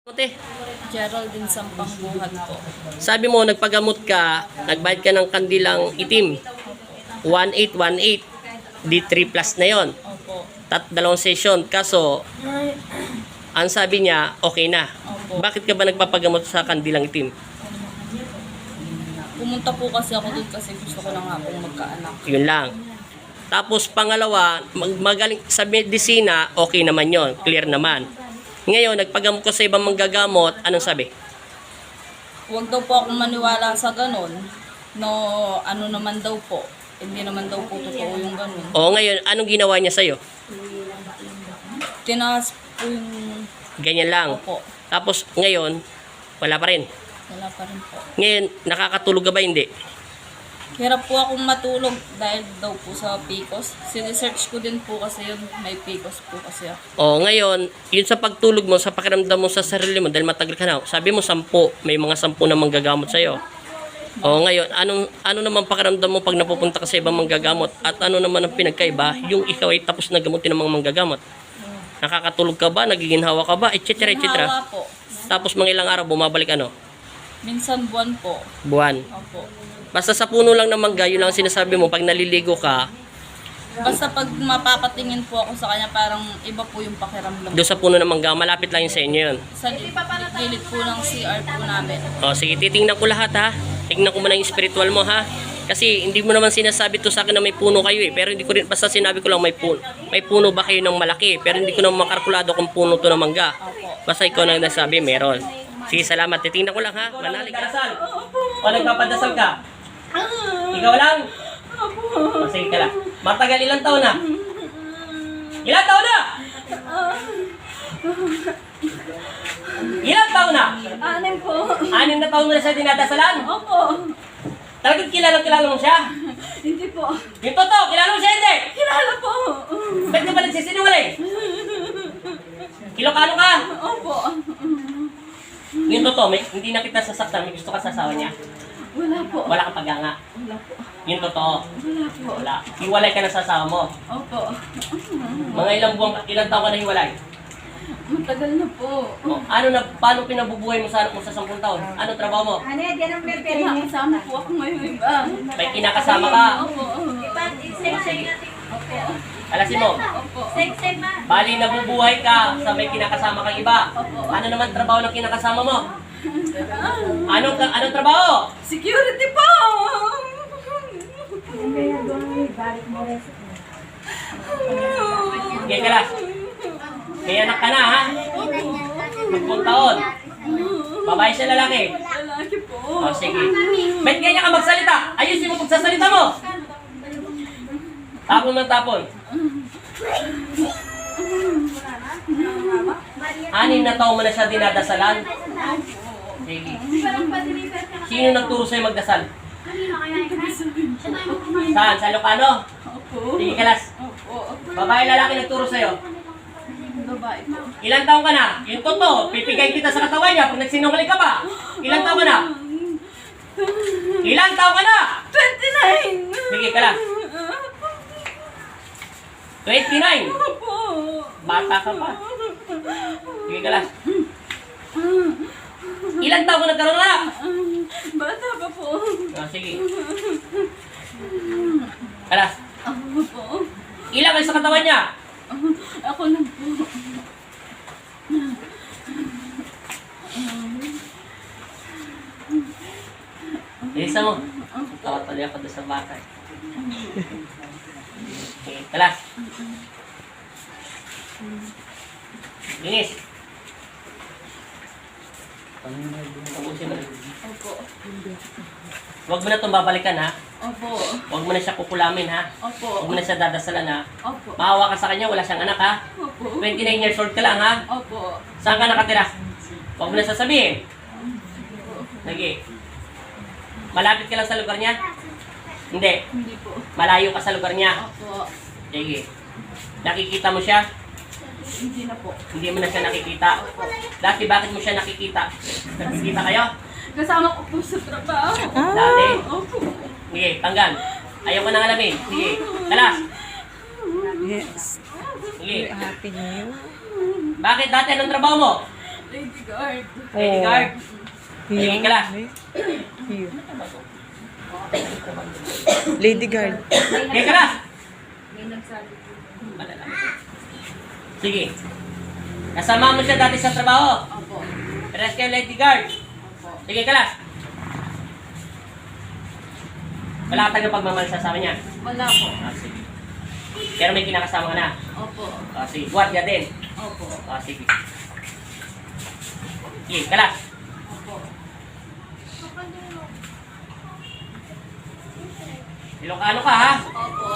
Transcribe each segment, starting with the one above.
Ate, Geraldine Sampang Buhat po. sabi mo nagpagamot ka, nagbayad ka ng kandilang itim. 1818. Di 3 plus na yon. Opo. Dalawang session. Kaso, ang sabi niya, okay na. Opo. Bakit ka ba nagpapagamot sa kandilang itim? Pumunta po kasi ako doon kasi gusto ko na nga pong magkaanak. Yun lang. Tapos pangalawa, magaling sa medisina, okay naman yon, clear naman. Ngayon, nagpagamot ko sa ibang manggagamot, anong sabi? Huwag daw po akong maniwala sa ganun. No, ano naman daw po. Hindi naman daw po totoo yung ganun. O ngayon, anong ginawa niya sa'yo? Tinaas po yung... Ganyan lang. Opo. Tapos ngayon, wala pa rin. Wala pa rin po. Ngayon, nakakatulog ka ba hindi? Hirap po akong matulog dahil daw po sa PCOS. Sinesearch ko din po kasi yun. May PCOS po kasi ako. O ngayon, yun sa pagtulog mo, sa pakiramdam mo sa sarili mo, dahil matagal ka na, sabi mo 10, may mga 10 na manggagamot sa'yo. O ngayon, ano naman pakiramdam mo pag napupunta ka sa ibang manggagamot? At ano naman ang pinagkaiba, yung ikaw ay tapos na gamutin ng mga manggagamot? Nakakatulog ka ba? Nagiginhawa ka ba? Etc. etc. Ginhawa po. Tapos mga ilang araw, bumabalik ano? Minsan buwan po. Buwan. Opo. Basta sa puno lang ng mangga, yun lang ang sinasabi mo, pag naliligo ka, Basta pag mapapatingin po ako sa kanya, parang iba po yung pakiramdam. doon sa puno ng mangga, malapit lang yun sa inyo yun. Sa gilid po ng CR po namin. O sige, titingnan ko lahat ha. Tingnan ko muna yung spiritual mo ha. Kasi hindi mo naman sinasabi to sa akin na may puno kayo eh. Pero hindi ko rin, basta sinabi ko lang may puno. May puno ba kayo ng malaki? Pero hindi ko naman makalkulado kung puno to ng mangga. Basta ikaw na nasabi, meron. Sige, salamat. Titingnan ko lang ha. Manalig ka. O nagpapadasal ka? Ikaw lang? O sige ka lang. Matagal ilang taon na? Ilang taon na? Ilang taon na? 6 po. 6 na taon mo na siya dinadasalan? Opo. Talagang kilala mo siya? Hindi po. Yung totoo, kilala mo siya hindi? Kilala po. Ba't ka ba nagsisinungaling? Ilocano ka? Opo. Yung totoo, hindi na kita sasaktan, may gusto ka sa asawa niya. Wala po. Wala kang paganga. Wala po. Yung totoo, Wala po. wala. Hiwalay ka na sa asawa mo. Opo. Mga ilang taon ka na hiwalay? Matagal na po. O, paano pinabubuhay mo sa anak mo sa 10 taon? Ano trabaho mo? Ano yan? Yan ang pere niya. Kinakasama po ako ngayon iba. May kinakasama ka. Opo. Opo. Alasin mo. Opo. Seg-seg ma. Bali, nabubuhay ka sa may kinakasama kang iba. Opo. Ano naman trabaho ng kinakasama mo? Anong trabaho? Security po! Sige ka lang. May anak ka na ha? 10 taon. Babae siya lalaki. Lalaki po. O sige. Ba't ganyan ka magsalita? Ayusin mo pagsasalita mo. Tapon ng tapon. 6 na taon mo na siya dinadasalan. Sige. Sino nagturo sa'yo magdasal? Saan? Sa Ilocano? Opo. Sige kalas. Opo. Babae lalaki nagturo sa'yo. Babae po. Ilang taon ka na? Yung totoo, pipigay kita sa katawan niya pag nagsinungaling ka pa. Ilang taon ka na? Ilang taon ka na? 29! Sige ka lang. 29. Opo. Bata ka pa. Sige ka lang. Ilang taon ka nagkaroon na? Bata pa po. Sige. Kalas. Ako po. Ilang kayo sa katawan niya? Ako lang po. Isa mo. Tawag-tali ako doon sa bata. Okay, kalas. Linis. Tapusin mo. Opo. Huwag mo na itong babalikan ha. Opo. Huwag mo na siya kukulamin ha. Huwag Opo. mo na siya dadasalan ha. Opo. Maawa ka sa kanya, wala siyang anak ha. Opo. 29 years old ka lang ha. Opo. Saan ka nakatira? Huwag mo na sasabihin. Sige. Malapit ka lang sa lugar niya? Hindi. Hindi po. Malayo ka sa lugar niya? Opo. Sige. Nakikita mo siya? Hindi na po. Hindi mo na siya nakikita? Dati bakit mo siya nakikita? Nakikita kayo? Kasama ko po sa trabaho. Dati? Opo. Sige, tanggal. Ayaw ko nang alamin. Sige, kalas. Yes. Sige. Happy New Year. Bakit dati anong trabaho mo? Lady Guard. Lady Guard. Sige, kalas. Here. Lady Guard. Sige, kalas. May nagsabi po. Sige. Kasama mo siya dati sa trabaho. Opo. Pares kayo Lady Guard. Opo. Sige, kalas. Wala ka tagang pagmamalsa sa amin niya. Wala po. Sige. Pero may kinakasama ka na. Opo. Sige. Guardia din. Opo. Sige. Sige, kalas. Opo. Ilocano ka, ha? Opo.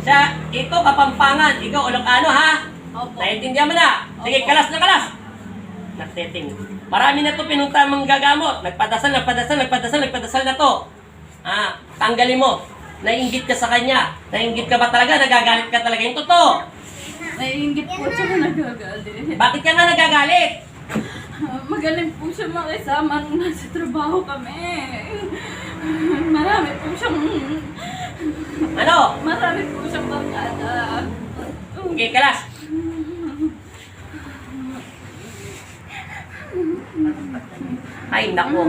Sa ito, Kapampangan. Ikaw, Ilocano, ha? Opo. Naintindihan mo na? Sige, Opo. kalas na kalas. Nagsetting. Marami na to pinunta mong gagamot. Nagpadasal na to. Tanggalin mo. Naiinggit ka sa kanya. Naiinggit ka ba talaga? Nagagalit ka talaga. Yung totoo. Naiingit po siya nagagalit. Bakit ka nga nagagalit? Magaling po siya makisama nung nasa trabaho kami. Marami po siyang barkada. Sige, kalas. Ay, nako.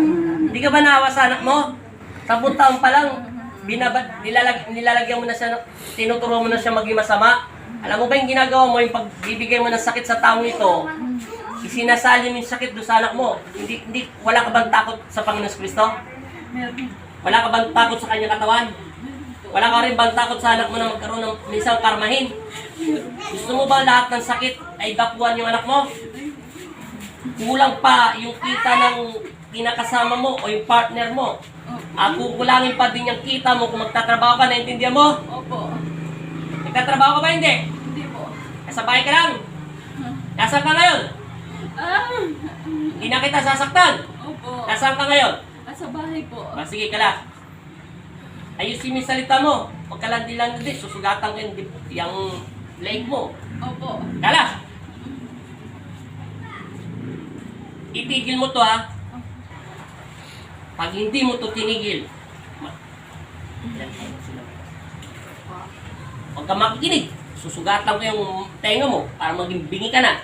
Hindi ka ba naawa sa anak mo? 10 taon pa lang, nilalagyan mo na siya, tinuturo mo na siya maging masama. Alam mo ba yung ginagawa mo, yung pagbibigay mo ng sakit sa taong ito, isinasali mo yung sakit doon sa anak mo. Wala ka bang takot sa Panginoon Kristo? Meron. Wala ka bang takot sa kanyang katawan? Wala ka rin bang takot sa anak mo na magkaroon ng isang karmahin? Gusto mo ba lahat ng sakit ay dapuan yung anak mo? Kulang pa yung kita ng kinakasama mo o yung partner mo. Kukulangin pa din yung kita mo kung magtatrabaho ka, naintindihan mo? Opo. Nagtatrabaho ka ba hindi? Hindi po. Nasa bahay ka lang? Nasaan ka ngayon? Hindi na kita sasaktan. Opo. Nasaan ka ngayon? Sa bahay po. Sige ka lang. Ayusin mo yung salita mo. Huwag ka lang dilang-dilang, susugatan ko yung leg mo. Opo. Kalas! Itigil mo to, ha? Pag hindi mo to tinigil, huwag ka makikinig. Susugatan ko yung tenga mo para maging bingi ka na.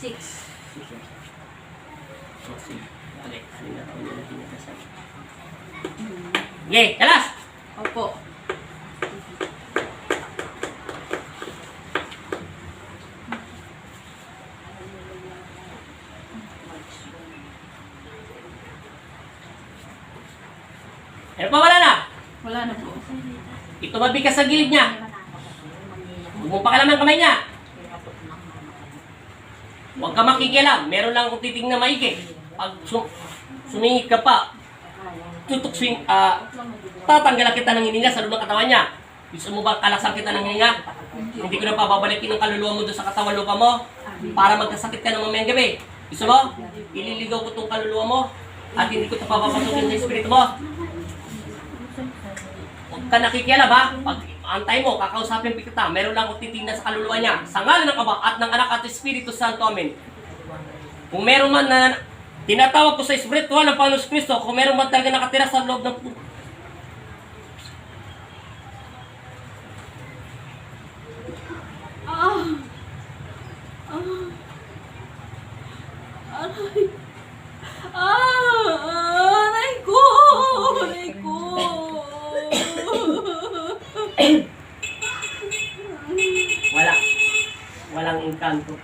6. Okay, kalas! Opo. Ano pa wala na? Wala na po. Itumabi ka sa gilid niya. Huwag mo pakalaman kamay niya. Huwag ka makikialam. Meron lang akong titing na maigi. Pag sumingit ka pa, tatanggalan kita ng hininga sa loob ng katawan niya. Gusto mo ba kalasan kita ng hininga? Hindi ko na pababalikin ang kaluluwa mo doon sa katawan lupa mo para magkasakit ka ng mamayang gabi. Gusto mo? Ililigaw ko itong kaluluwa mo at hindi ko ito papapasukin sa espiritu mo. Huwag ka nakikialam, ha? Pag antay mo, kakausapin kita, meron lang akong titingnan sa kaluluwa niya. Sa ngalan ng Ama at ng Anak at Espiritu Santo, Amen. Kung meron man na tinatawag ko sa espiritual ng Panginoon Kristo, kung meron man talaga nakatira sa loob ng Aray. Aray ko. Aray ko. walang engkanto.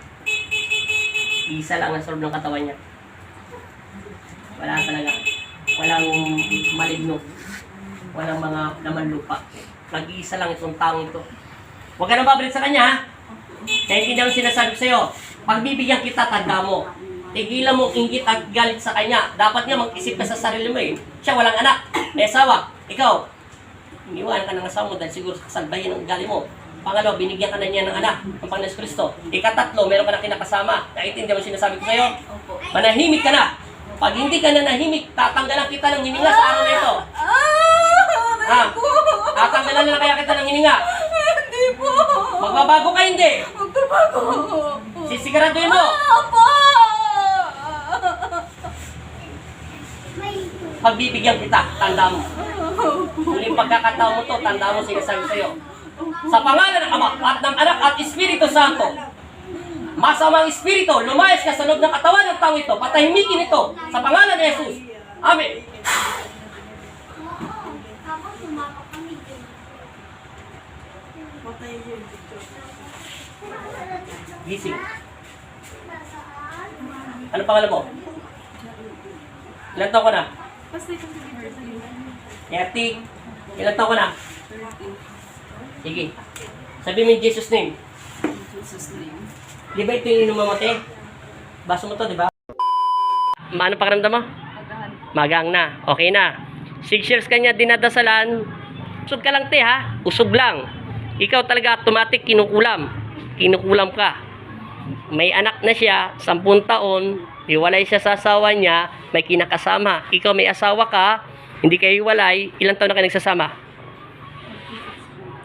Isa lang ang sa loob ng katawan niya. Wala talaga. Walang maligno. Walang mga laman lupa. Nag-iisa lang itong taong ito. Huwag ka nang babalik sa kanya, ha? Naintindihan ang sinasabi ko sa'yo. Pagbibigyan kita, tanda mo. Tigilan mo inggit at galit sa kanya. Dapat niya mag-isip ka sa sarili mo, eh. Siya walang anak. May asawa. Ikaw, iniwan ka ng asawa mo dahil siguro salbahin ang gali mo. Pangalawa, binigyan ka na niya ng anak, ng Panginoon Kristo. Ikatatlo, meron ka na kinakasama. Naintindihan mo sinasabi ko sa'yo? Opo. Manahimik ka na. Pag hindi ka na nahimik, tatanggalan kita ng hininga sa araw na ito. Aray ko. Tatanggalan na kaya kita ng hininga. Hindi po. Magbabago ka hindi. Magbabago. Sisiguraduhin mo. Opo. pagbibigyan kita, tanda mo. Muling pagkakataon mo to, tanda mo sinasabi sa'yo. Sa pangalan ng Ama at ng Anak at Espiritu Santo, masamang espiritu, lumayas ka sa loob ng katawan ng tao ito, patahimikin ito sa pangalan ni Jesus. Amen. Gising. Ano pangalan mo? Ilan taon ka na? 30. Ilan taon ka na? Sige. Sabi mo yung Jesus name. Di ba ito yung inumamate? Baso mo to, di ba? Ano pakiramdam mo? Magang na. Okay na. 6 years kanya dinadasalan. Usog ka lang te ha. Usog lang. Ikaw talaga automatic kinukulam. Kinukulam ka. May anak na siya, 10 taon, hiwalay siya sa asawa niya, may kinakasama. Ikaw may asawa ka, hindi kayo hiwalay, ilang taon na kayo nagsasama?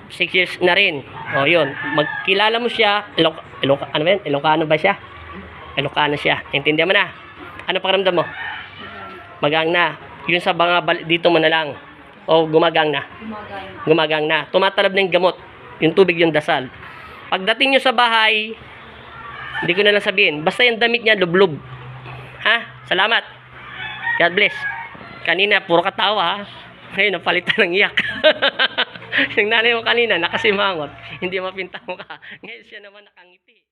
6 years na rin. O yun, magkilala mo siya, Ilocano ba siya? Ilocano siya. Intindihan mo na? Ano pakiramdam mo? Magang na. Yun sa mga dito mo na lang. O gumagang na? Gumagang na. Tumatalab na yung gamot. Yung tubig, yung dasal. Pagdating nyo sa bahay, hindi ko na lang sabihin. Basta yung damit niya, lublob. Ha? Salamat. God bless. Kanina, puro katawa ha. Ngayon, napalitan ng iyak. Yung nanay mo kanina, nakasimangot. Hindi mapinta mo ka. Ngayon siya naman nakangiti.